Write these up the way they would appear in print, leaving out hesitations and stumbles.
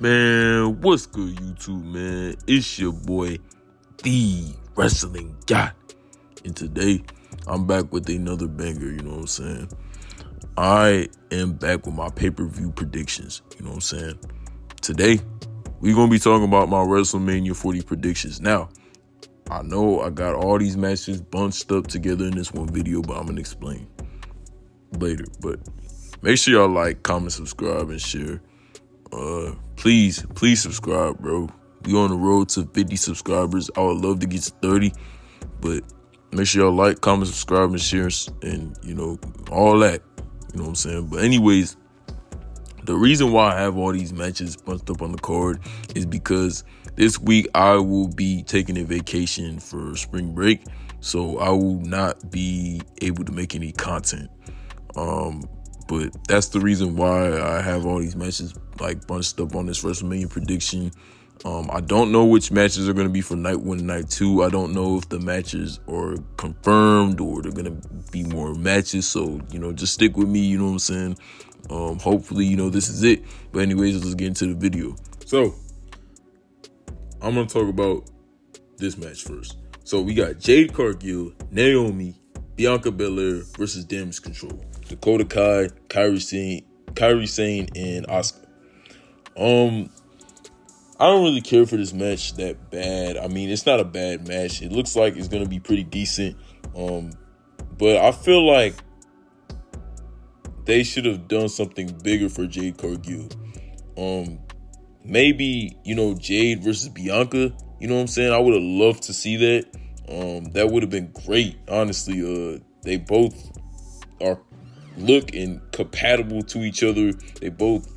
Man, what's good, YouTube, man? It's your boy, the Wrestling Guy. And today, I'm back with another banger, you know what I'm saying? I am back with my pay-per-view predictions, you know what I'm saying? Today, we're going to be talking about my Wrestlemania 40 predictions. Now, I know I got all these matches bunched up together in this one video, but I'm going to explain later. But make sure y'all like, comment, subscribe, and share. Please subscribe, bro. We on the road to 50 subscribers. I would love to get to 30, but make sure y'all like, comment, subscribe, and share, and all that. You know what I'm saying? But anyways, the reason why I have all these matches bunched up on the card is because this week I will be taking a vacation for spring break, so I will not be able to make any content. But that's the reason why I have all these matches like bunched up on this WrestleMania prediction. I don't know which matches are going to be for night 1 and night 2. I don't know if the matches are confirmed or they're going to be more matches. So, just stick with me, you know what I'm saying? Hopefully, this is it. But anyways, let's get into the video. So, I'm going to talk about this match first. So, we got Jade Cargill, Naomi, Bianca Belair versus Damage Control. Dakota Kai, Kairi Sane, and Asuka. I don't really care for this match that bad. I mean, it's not a bad match. It looks like it's going to be pretty decent. But I feel like they should have done something bigger for Jade Cargill. Maybe, Jade versus Bianca. You know what I'm saying? I would have loved to see that. That would have been great, honestly. They both look and compatible to each other. They both,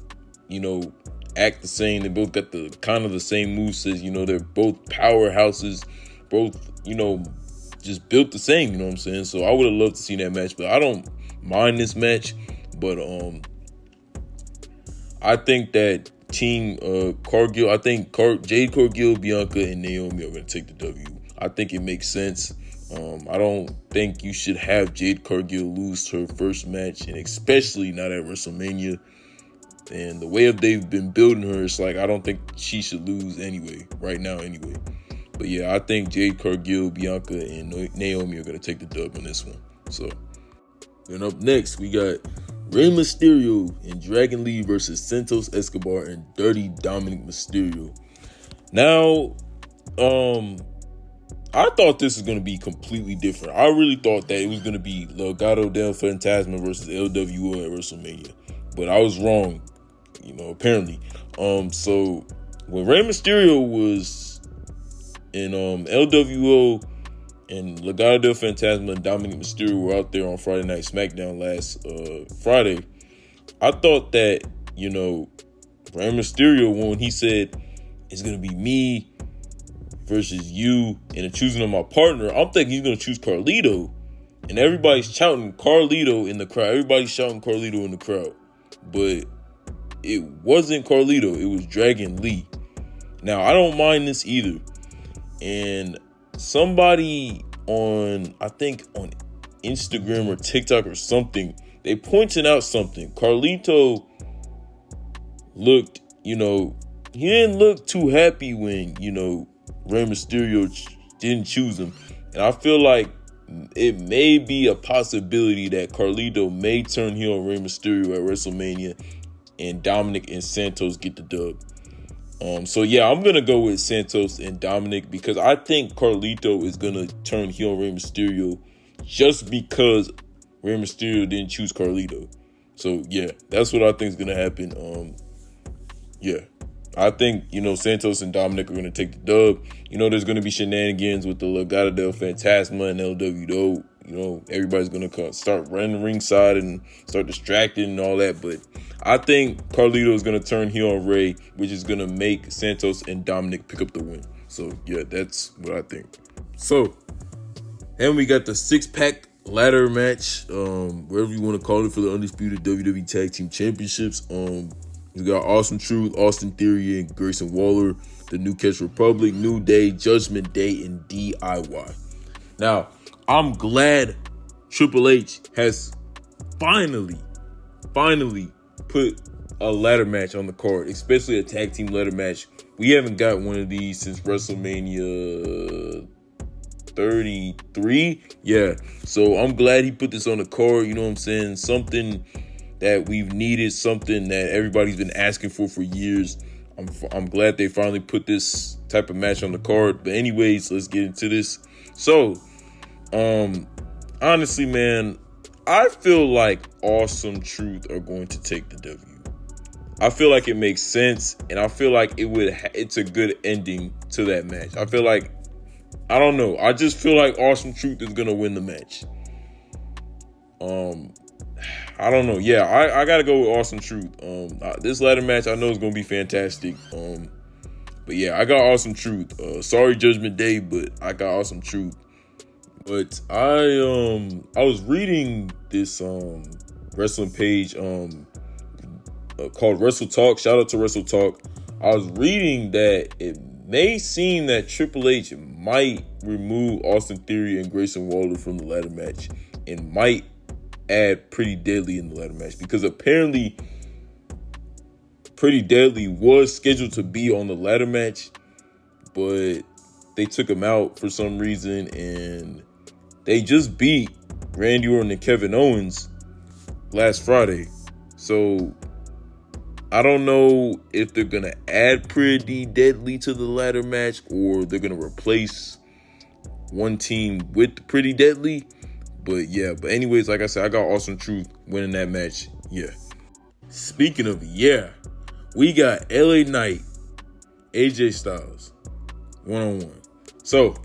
act the same. They both got the kind of the same movesets. They're both powerhouses, both, just built the same, you know what I'm saying? So I would have loved to see that match, but I don't mind this match. But I think that Team Cargill, I think Jade Cargill, Bianca, and Naomi are going to take the W. I think it makes sense. I don't think you should have Jade Cargill lose her first match, and especially not at WrestleMania. And the way they've been building her, it's like I don't think she should lose right now. But yeah, I think Jade Cargill, Bianca, and Naomi are going to take the dub on this one. So, then up next, we got Rey Mysterio and Dragon Lee versus Santos Escobar and Dirty Dominic Mysterio. Now, I thought this was going to be completely different. I really thought that it was going to be Legado del Fantasma versus LWO at WrestleMania. But I was wrong, apparently. So when Rey Mysterio was in LWO and Legado del Fantasma and Dominic Mysterio were out there on Friday Night SmackDown last Friday, I thought that, Rey Mysterio, when he said it's going to be me versus you and choosing on my partner, I'm thinking he's going to choose Carlito. And everybody's shouting Carlito in the crowd. Everybody's shouting Carlito in the crowd. But it wasn't Carlito. It was Dragon Lee. Now, I don't mind this either. And somebody I think on Instagram or TikTok or something, they pointed out something. Carlito looked, he didn't look too happy when, Rey Mysterio didn't choose him. And I feel like it may be a possibility that Carlito may turn heel on Rey Mysterio at WrestleMania and Dominic and Santos get the dub. So yeah, I'm going to go with Santos and Dominic because I think Carlito is going to turn heel on Rey Mysterio just because Rey Mysterio didn't choose Carlito. So yeah, that's what I think is going to happen. Yeah. I think, Santos and Dominic are going to take the dub. There's going to be shenanigans with the Legado del Fantasma and LWO. Everybody's going to start running ringside and start distracting and all that. But I think Carlito is going to turn heel on Rey, which is going to make Santos and Dominic pick up the win. So, yeah, that's what I think. So, and we got the 6-pack ladder match, wherever you want to call it, for the undisputed WWE Tag Team Championships. We got Awesome Truth, Austin Theory, and Grayson Waller, the New Catch Republic, New Day, Judgment Day, and DIY. Now, I'm glad Triple H has finally put a ladder match on the card, especially a tag team ladder match. We haven't got one of these since WrestleMania 33. Yeah. So I'm glad he put this on the card. You know what I'm saying? Something that we've needed, something that everybody's been asking for years. I'm glad they finally put this type of match on the card. But anyways, let's get into this. So, honestly, man, I feel like Awesome Truth are going to take the W. I feel like it makes sense, and I feel like it's a good ending to that match. I feel like, I don't know, I just feel like Awesome Truth is gonna win the match. I don't know. Yeah, I gotta go with Awesome Truth. This ladder match I know is gonna be fantastic. But yeah, I got Awesome Truth. Sorry Judgment Day, but I got Awesome Truth. But I was reading this wrestling page called Wrestle Talk. Shout out to Wrestle Talk. I was reading that it may seem that Triple H might remove Austin Theory and Grayson Waller from the ladder match and might add Pretty Deadly in the ladder match, because apparently Pretty Deadly was scheduled to be on the ladder match, but they took him out for some reason, and they just beat Randy Orton and Kevin Owens last Friday. So I don't know if they're going to add Pretty Deadly to the ladder match or they're going to replace one team with Pretty Deadly. But yeah, but anyways, like I said, I got Awesome Truth winning that match. Yeah. Speaking of we got LA Knight, AJ Styles, one-on-one. So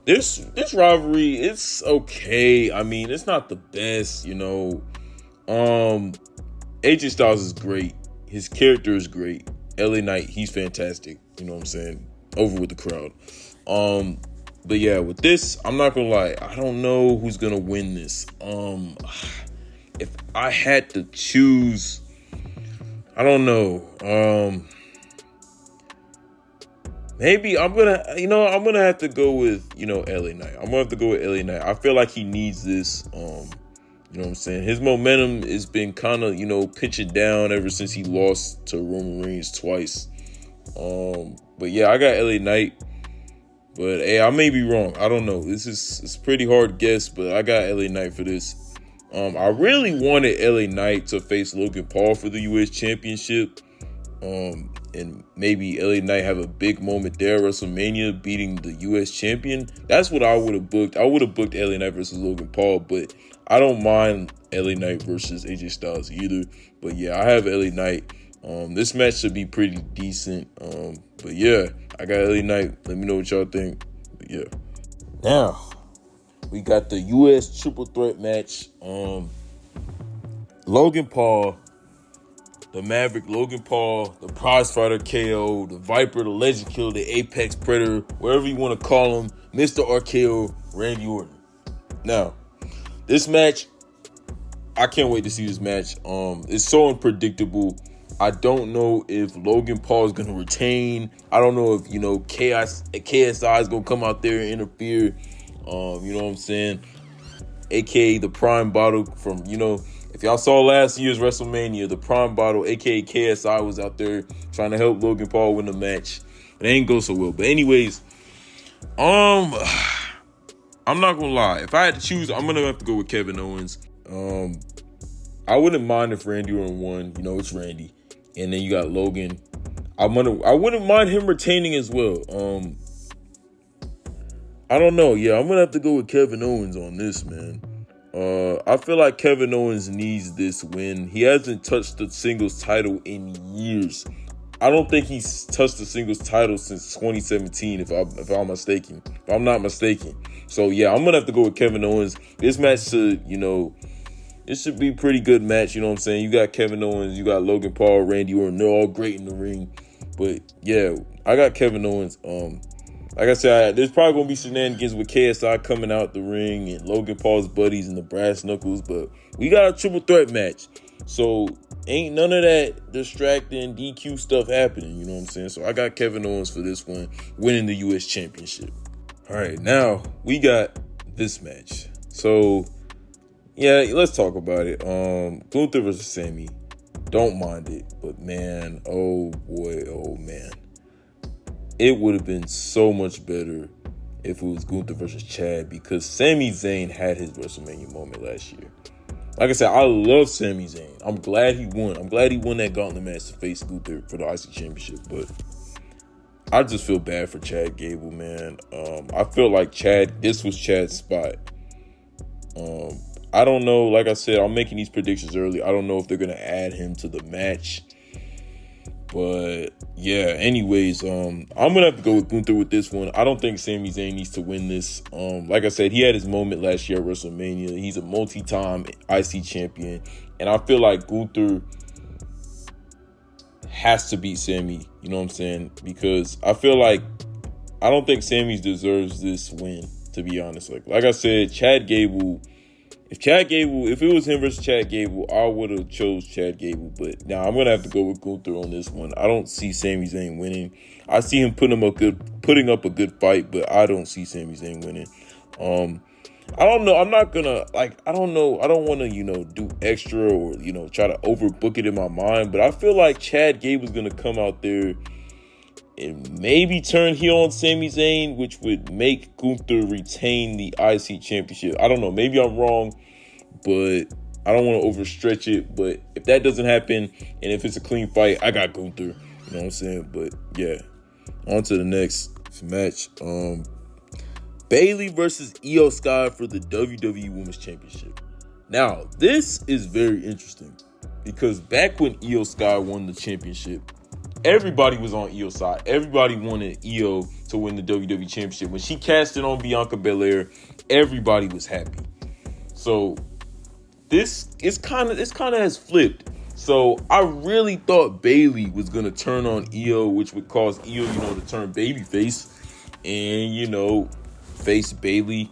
this rivalry, it's okay. I mean, it's not the best, you know. AJ Styles is great. His character is great. LA Knight, he's fantastic. You know what I'm saying? Over with the crowd. But yeah, with this, I'm not gonna lie, I don't know who's gonna win this. If I had to choose, I don't know. Maybe I'm gonna have to go with, LA Knight. I'm gonna have to go with LA Knight. I feel like he needs this. You know what I'm saying? His momentum has been kind of, pitching down ever since he lost to Roman Reigns twice. But yeah, I got LA Knight. But hey, I may be wrong. I don't know. It's a pretty hard guess, but I got LA Knight for this. I really wanted LA Knight to face Logan Paul for the US Championship. And maybe LA Knight have a big moment there at WrestleMania, beating the US Champion. That's what I would have booked. I would have booked LA Knight versus Logan Paul, but I don't mind LA Knight versus AJ Styles either. But yeah, I have LA Knight. This match should be pretty decent. But yeah, I got LA Knight. Let me know what y'all think. But yeah. Now, we got the US Triple Threat match. Logan Paul, the Maverick, Logan Paul, the Prize Fighter KO, the Viper, the Legend Killer, the Apex Predator, whatever you want to call him, Mr. RKO, Randy Orton. Now, this match, I can't wait to see this match. It's so unpredictable. I don't know if Logan Paul is going to retain. I don't know if, KSI is going to come out there and interfere. You know what I'm saying? AKA the Prime Bottle from, if y'all saw last year's WrestleMania, the Prime Bottle, AKA KSI, was out there trying to help Logan Paul win the match. It ain't go so well. But anyways, I'm not going to lie. If I had to choose, I'm going to have to go with Kevin Owens. I wouldn't mind if Randy Orton won. It's Randy. And then you got Logan. I wouldn't mind him retaining as well. I don't know. Yeah, I'm gonna have to go with Kevin Owens on this, man. I feel like Kevin Owens needs this win. He hasn't touched the singles title in years. I don't think he's touched the singles title since 2017, if I'm mistaken. If I'm not mistaken. So yeah, I'm gonna have to go with Kevin Owens. This match should, it should be a pretty good match, you know what I'm saying? You got Kevin Owens, you got Logan Paul, Randy Orton. They're all great in the ring. But, yeah, I got Kevin Owens. Like I said, there's probably going to be shenanigans with KSI coming out the ring and Logan Paul's buddies and the brass knuckles. But we got a triple threat match. So, ain't none of that distracting DQ stuff happening, you know what I'm saying? So, I got Kevin Owens for this one, winning the US Championship. All right, now we got this match. So, yeah, let's talk about it. Gunther versus Sammy. Don't mind it. But man, oh boy, oh man. It would have been so much better if it was Gunther versus Chad, because Sami Zayn had his WrestleMania moment last year. Like I said, I love Sami Zayn. I'm glad he won. I'm glad he won that gauntlet match to face Gunther for the IC Championship. But I just feel bad for Chad Gable, man. I feel like this was Chad's spot. I don't know. Like I said, I'm making these predictions early. I don't know if they're going to add him to the match. But yeah, anyways, I'm gonna have to go with Gunther with this one. I don't think Sami Zayn needs to win this. Like I said, he had his moment last year at WrestleMania. He's a multi-time IC champion, and I feel like Gunther has to beat Sami. You know what I'm saying? Because I feel like I don't think Sami deserves this win, to be honest. Like I said, Chad Gable. If it was him versus Chad Gable, I would have chose Chad Gable. But now I'm gonna have to go with Gunther on this one. I don't see Sami Zayn winning. I see him putting up a good fight, but I don't see Sami Zayn winning. I don't know. I'm not gonna I don't know. I don't want to do extra or try to overbook it in my mind. But I feel like Chad Gable's gonna come out there and maybe turn heel on Sami Zayn, which would make Gunther retain the IC Championship. I don't know. Maybe I'm wrong, but I don't want to overstretch it. But if that doesn't happen, and if it's a clean fight, I got Gunther. You know what I'm saying? But yeah, on to the next match. Bayley versus Io Sky for the WWE Women's Championship. Now, this is very interesting because back when Io Sky won the championship, everybody was on Io's side. Everybody wanted Io to win the WWE Championship. When she cast it on Bianca Belair, everybody was happy. So this kind of has flipped. So I really thought Bayley was gonna turn on Io, which would cause Io, to turn babyface and face Bayley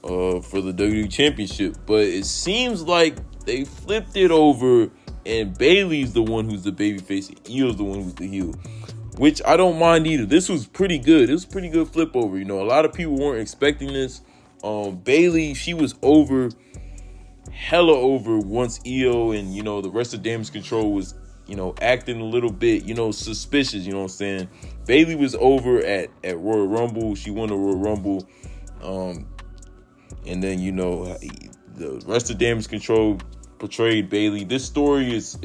for the WWE Championship. But it seems like they flipped it over, and Bayley's the one who's the babyface, and Io's the one who's the heel, which I don't mind either. This was pretty good. It was a pretty good flip over. A lot of people weren't expecting this. Bayley, she was hella over once Io and the rest of Damage Control was acting a little bit suspicious. You know what I'm saying? Bayley was over at Royal Rumble. She won the Royal Rumble, and then the rest of Damage Control portrayed Bayley. This story is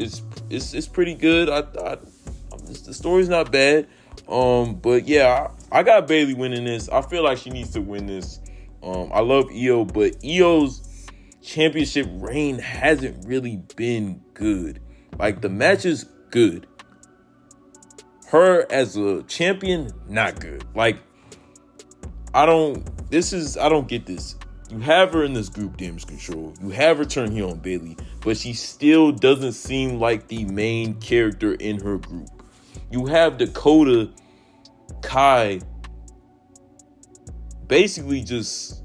pretty good. The story's not bad. But yeah, I got Bayley winning this. I feel like she needs to win this. I love Io, but Io's championship reign hasn't really been good. Like, the match is good. Her as a champion, not good. Like, I don't get this. You have her in this group, Damage Control. You have her turn heel on Bayley, but she still doesn't seem like the main character in her group. You have Dakota Kai basically just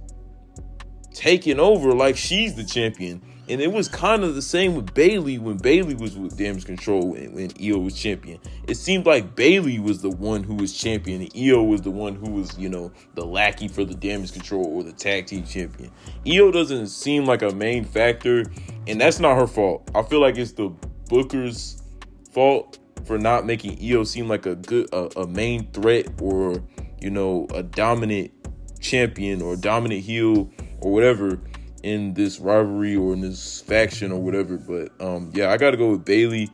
taking over like she's the champion. And it was kind of the same with Bayley when Bayley was with Damage Control and when Io was champion. It seemed like Bayley was the one who was champion and Io was the one who was, the lackey for the Damage Control or the tag team champion. Io doesn't seem like a main factor, and that's not her fault. I feel like it's the Booker's fault for not making Io seem like a main threat or, a dominant champion or dominant heel or whatever in this rivalry or in this faction or whatever. But yeah, I gotta go with Bayley.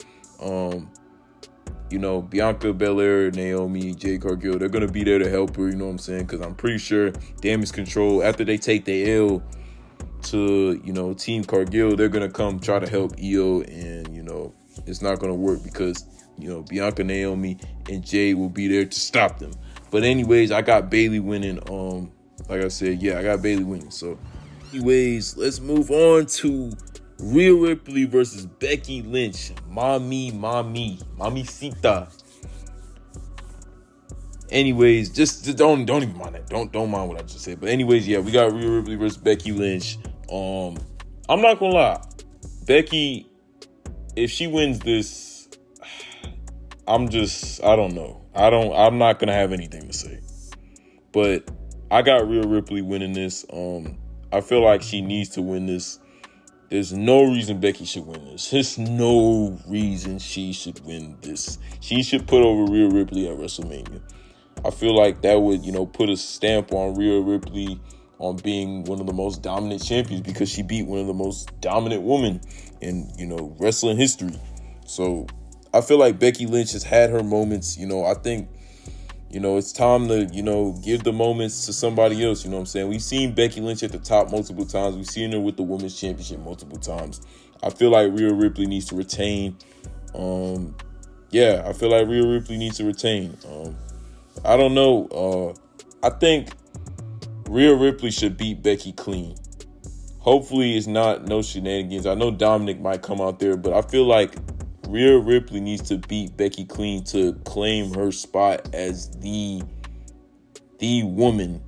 Bianca Belair, Naomi, Jade Cargill, they're gonna be there to help her, you know what I'm saying? Because I'm pretty sure Damage Control, after they take the L to Team Cargill, they're gonna come try to help Io, and it's not gonna work because Bianca, Naomi, and Jade will be there to stop them. But anyways, I got Bayley winning. Like I said, yeah, I got Bayley winning. So anyways, let's move on to Rhea Ripley versus Becky Lynch. Mamacita. Anyways, just don't even mind that. Don't mind what I just said. But anyways, yeah, we got Rhea Ripley versus Becky Lynch. I'm not gonna lie, Becky, if she wins this, I don't know. I'm not gonna have anything to say. But I got Rhea Ripley winning this. I feel like she needs to win this There's no reason Becky should win this. There's no reason she should win this. She should put over Rhea Ripley at WrestleMania. I feel like that would, put a stamp on Rhea Ripley on being one of the most dominant champions, because she beat one of the most dominant women in, wrestling history. So I feel like Becky Lynch has had her moments. I think, it's time to, give the moments to somebody else. You know what I'm saying? We've seen Becky Lynch at the top multiple times. We've seen her with the Women's Championship multiple times. I feel like Rhea Ripley needs to retain. I feel like Rhea Ripley needs to retain. I don't know. I think Rhea Ripley should beat Becky clean. Hopefully it's not no shenanigans. I know Dominic might come out there, but I feel like Rhea Ripley needs to beat Becky clean to claim her spot as the woman,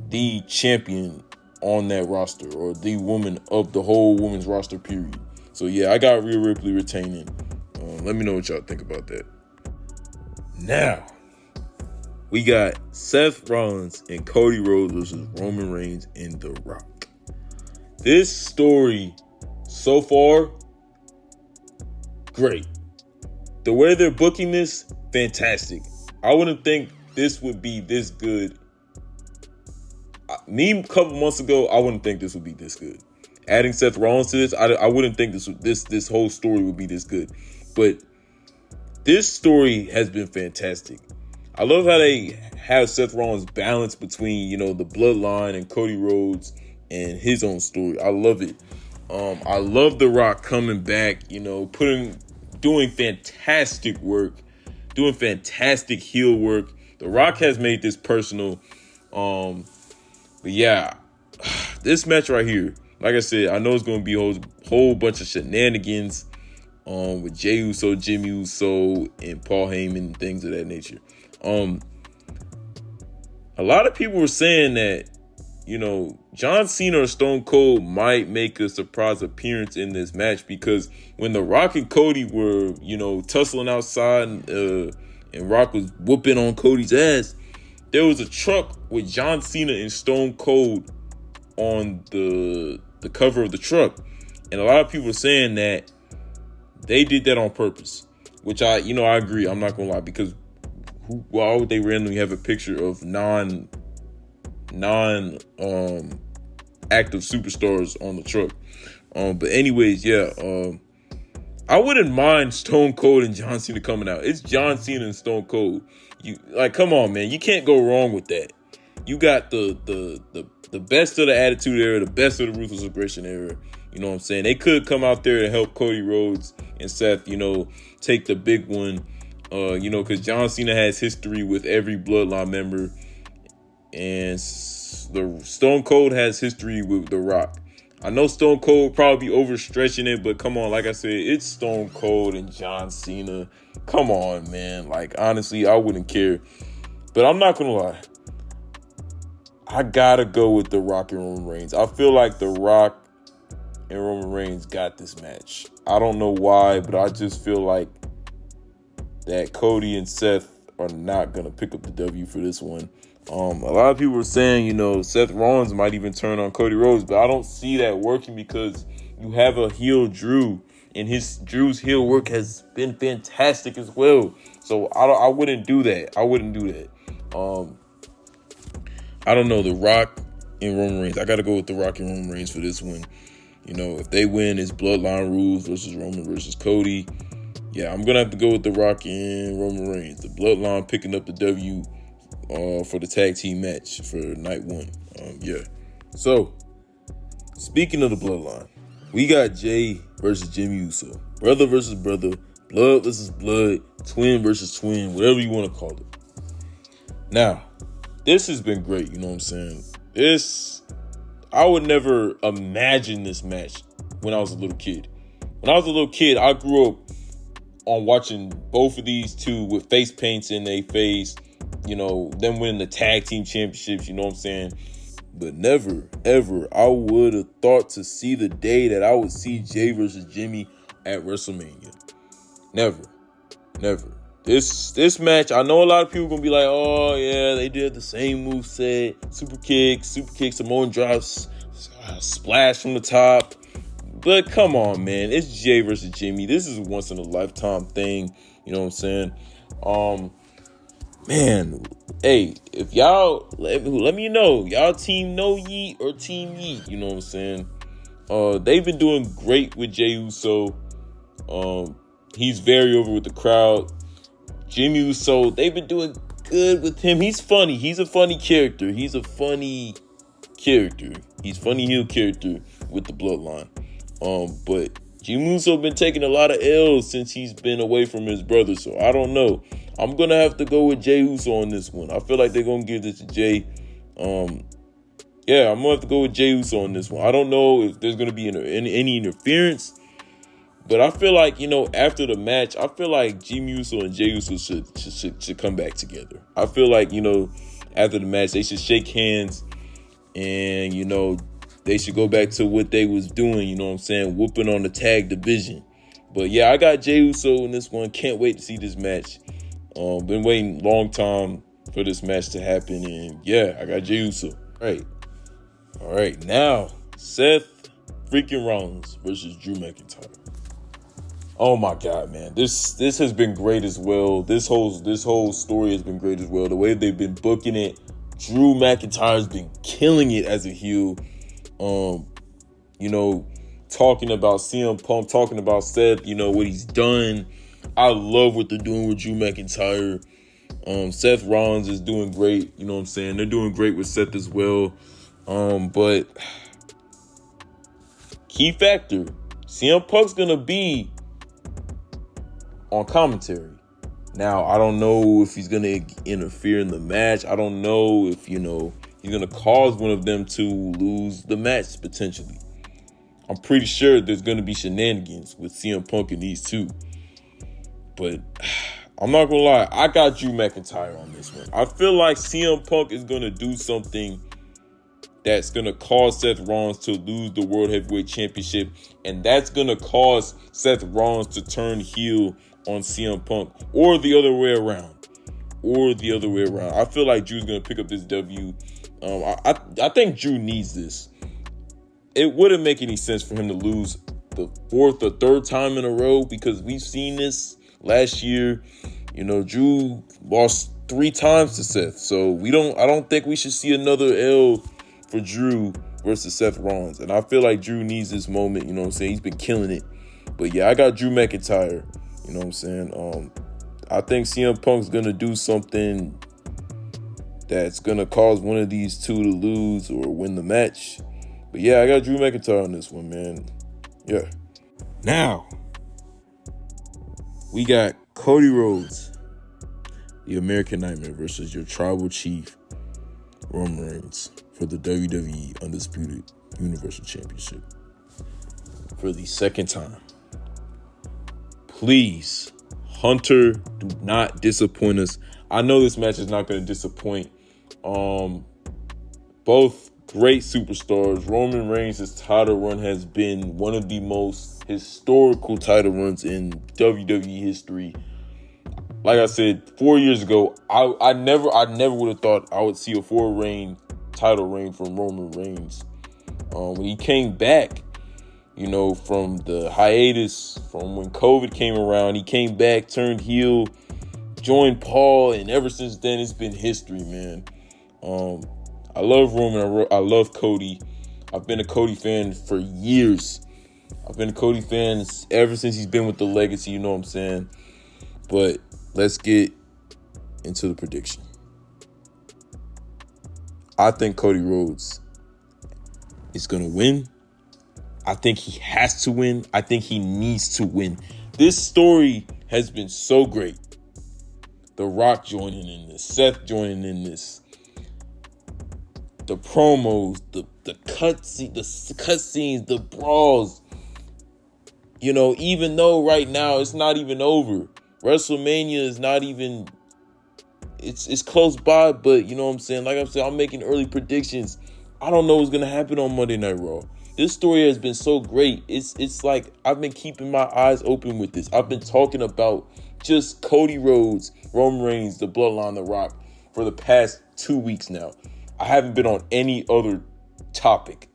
the champion on that roster, or the woman of the whole women's roster, period. So yeah, I got Rhea Ripley retaining. Let me know what y'all think about that. Now, we got Seth Rollins and Cody Rhodes versus Roman Reigns and The Rock. This story so far, great. The way they're booking this, fantastic. I wouldn't think this would be this good. Me a couple months ago, I wouldn't think this would be this good. Adding Seth Rollins to this, I wouldn't think this whole story would be this good. But this story has been fantastic. I love how they have Seth Rollins balance between, the bloodline and Cody Rhodes and his own story. I love it. I love The Rock coming back, doing fantastic work, doing fantastic heel work. The Rock has made this personal. But yeah, this match right here, like I said, I know it's going to be a whole bunch of shenanigans with Jey Uso, Jimmy Uso, and Paul Heyman and things of that nature. A lot of people were saying that, John Cena or Stone Cold might make a surprise appearance in this match, because when The Rock and Cody were, tussling outside and Rock was whooping on Cody's ass, there was a truck with John Cena and Stone Cold on the cover of the truck. And a lot of people were saying that they did that on purpose, which I agree. I'm not going to lie, because why would they randomly have a picture of active superstars on the truck? But anyways, I wouldn't mind Stone Cold and John Cena coming out. It's John Cena and Stone Cold. Come on, man. You can't go wrong with that. You got the best of the Attitude Era, the best of the Ruthless Aggression Era. You know what I'm saying? They could come out there to help Cody Rhodes and Seth, take the big one. Because John Cena has history with every Bloodline member, and the Stone Cold has history with The Rock. I know Stone Cold probably be overstretching it, but come on, like I said, it's Stone Cold and John Cena. Come on, man. Like, honestly, I wouldn't care. But I'm not gonna lie, I gotta go with The Rock and Roman Reigns. I feel like The Rock and Roman Reigns got this match. I don't know why, but I just feel like that Cody and Seth are not going to pick up the W for this one. A lot of people are saying, Seth Rollins might even turn on Cody Rhodes, but I don't see that working, because you have a heel Drew, and Drew's heel work has been fantastic as well. So I wouldn't do that. I don't know, The Rock and Roman Reigns. I got to go with The Rock and Roman Reigns for this one. If they win, it's Bloodline Rules versus Roman versus Cody. Yeah, I'm going to have to go with The Rock and Roman Reigns. The Bloodline picking up the W for the tag team match for night one. So, speaking of the Bloodline, we got Jey versus Jimmy Uso. Brother versus brother. Blood versus blood. Twin versus twin. Whatever you want to call it. Now, this has been great. You know what I'm saying? I would never imagine this match when I was a little kid. When I was a little kid, I grew up on watching both of these two with face paints in their face, them winning the tag team championships, you know what I'm saying? But never, ever, I would have thought to see the day that I would see Jey versus Jimmy at WrestleMania. Never. This match, I know a lot of people gonna be like, oh yeah, they did the same moveset, super kick, Samoan drops, splash from the top, But come on, man. It's Jay versus Jimmy. This is a once in a lifetime thing. You know what I'm saying? Man, hey, if y'all let me know, y'all team No Yeet or Team Yeet, you know what I'm saying? They've been doing great with Jey Uso. He's very over with the crowd. Jimmy Uso, they've been doing good with him. He's funny. He's a funny character. He's funny heel character with the bloodline. But Jimmy Uso been taking a lot of L's since he's been away from his brother, so I don't know. I'm gonna have to go with Jey Uso on this one. I feel like they're gonna give this to Jay. Yeah, I'm gonna have to go with Jey Uso on this one. I don't know if there's gonna be any interference, but I feel like, after the match, I feel like Jimmy Uso and Jey Uso should come back together. I feel like, after the match, they should shake hands and, they should go back to what they was doing, you know what I'm saying, whooping on the tag division. But yeah, I got Jey Uso in this one. Can't wait to see this match. Been waiting a long time for this match to happen, and yeah, I got Jey Uso. All right, now Seth freaking Rollins versus Drew McIntyre. Oh my God, man, this has been great as well. This whole story has been great as well. The way they've been booking it, Drew McIntyre's been killing it as a heel. Talking about CM Punk, talking about Seth, what he's done. I love what they're doing with Drew McIntyre. Seth Rollins is doing great. You know what I'm saying? They're doing great with Seth as well. But key factor, CM Punk's gonna be on commentary. Now, I don't know if he's gonna interfere in the match. I don't know if, he's gonna cause one of them to lose the match potentially. I'm pretty sure there's gonna be shenanigans with CM Punk and these two. But I'm not gonna lie, I got Drew McIntyre on this one. I feel like CM Punk is gonna do something that's gonna cause Seth Rollins to lose the World Heavyweight Championship, and that's gonna cause Seth Rollins to turn heel on CM Punk, or the other way around. I feel like Drew's gonna pick up this W. I think Drew needs this. It wouldn't make any sense for him to lose the fourth or third time in a row, because we've seen this last year. Drew lost 3 times to Seth. So I don't think we should see another L for Drew versus Seth Rollins. And I feel like Drew needs this moment, you know what I'm saying? He's been killing it. But yeah, I got Drew McIntyre, you know what I'm saying? I think CM Punk's gonna do something that's gonna cause one of these two to lose or win the match. But yeah, I got Drew McIntyre on this one, man. Yeah. Now, we got Cody Rhodes, the American Nightmare, versus your tribal chief, Roman Reigns, for the WWE Undisputed Universal Championship for the second time. Please, Hunter, do not disappoint us. I know this match is not going to disappoint. Both great superstars. Roman Reigns' title run has been one of the most historical title runs in WWE history. Like I said, 4 years ago, I never would have thought I would see a 4 title reign from Roman Reigns. When he came back, from the hiatus, from when COVID came around, he came back, turned heel, joined Paul, and ever since then, it's been history, man. I love Roman. I love Cody. I've been a Cody fan for years. I've been a Cody fan ever since he's been with the Legacy, you know what I'm saying? But let's get into the prediction. I think Cody Rhodes is going to win. I think he has to win. I think he needs to win. This story has been so great. The Rock joining in this, Seth joining in this, the promos, the cutscenes, the brawls. Even though right now it's not even over. WrestleMania is not even, it's close by, but you know what I'm saying? Like I'm saying, I'm making early predictions. I don't know what's going to happen on Monday Night Raw. This story has been so great. It's like I've been keeping my eyes open with this. I've been talking about just Cody Rhodes, Roman Reigns, the Bloodline, The Rock for the past 2 weeks now. I haven't been on any other topic,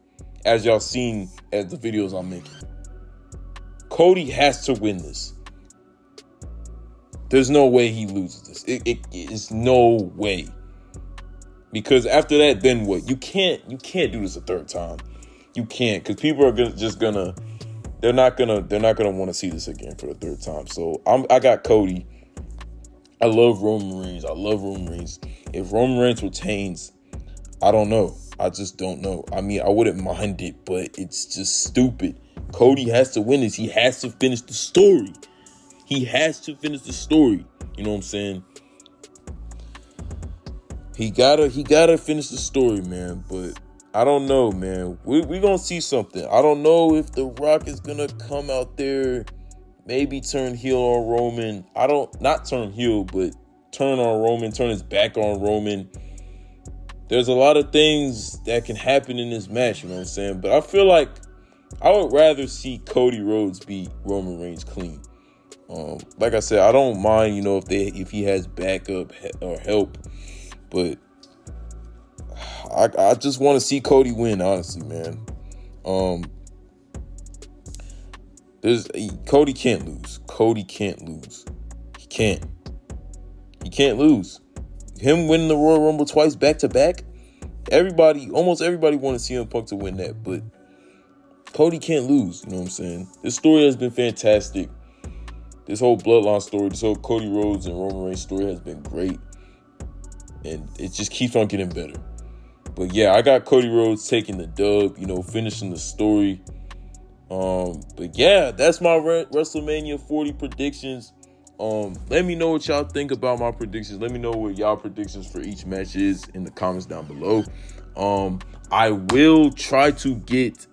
as y'all seen as the videos I'm making. Cody has to win this. There's no way he loses this. It is no way. Because after that, then what? You can't do this a third time. You can't, because people are they're not gonna want to see this again for the third time. So I got Cody. I love Roman Reigns. If Roman Reigns retains, I don't know. I just don't know. I mean, I wouldn't mind it, but it's just stupid. Cody has to win this. He has to finish the story. You know what I'm saying? He gotta finish the story, man. But I don't know, man. We gonna see something. I don't know if The Rock is gonna come out there, maybe turn heel on Roman. Not turn heel, but turn on Roman, turn his back on Roman. There's a lot of things that can happen in this match, you know what I'm saying? But I feel like I would rather see Cody Rhodes beat Roman Reigns clean. Like I said, I don't mind, if he has backup or help, but I just want to see Cody win, honestly, man. Cody can't lose. He can't lose. Him winning the Royal Rumble twice back to back, almost everybody wanted CM Punk to win that, but Cody can't lose. You know what I'm saying? This story has been fantastic. This whole bloodline story, this whole Cody Rhodes and Roman Reigns story has been great, and it just keeps on getting better. But yeah, I got Cody Rhodes taking the dub, finishing the story. But yeah, that's my WrestleMania 40 predictions. Let me know what y'all think about my predictions. Let me know what y'all predictions for each match is in the comments down below. I will try to get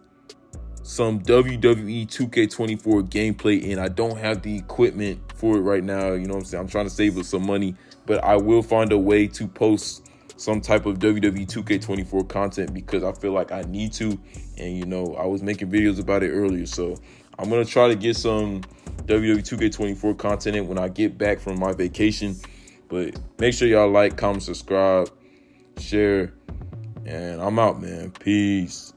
some WWE 2K24 gameplay in. I don't have the equipment for it right now. You know what I'm saying? I'm trying to save up some money, but I will find a way to post some type of WWE 2K24 content because I feel like I need to. And, I was making videos about it earlier. So I'm going to try to get some WWE 2K24 content in when I get back from my vacation. But make sure y'all like, comment, subscribe, share. And I'm out, man. Peace.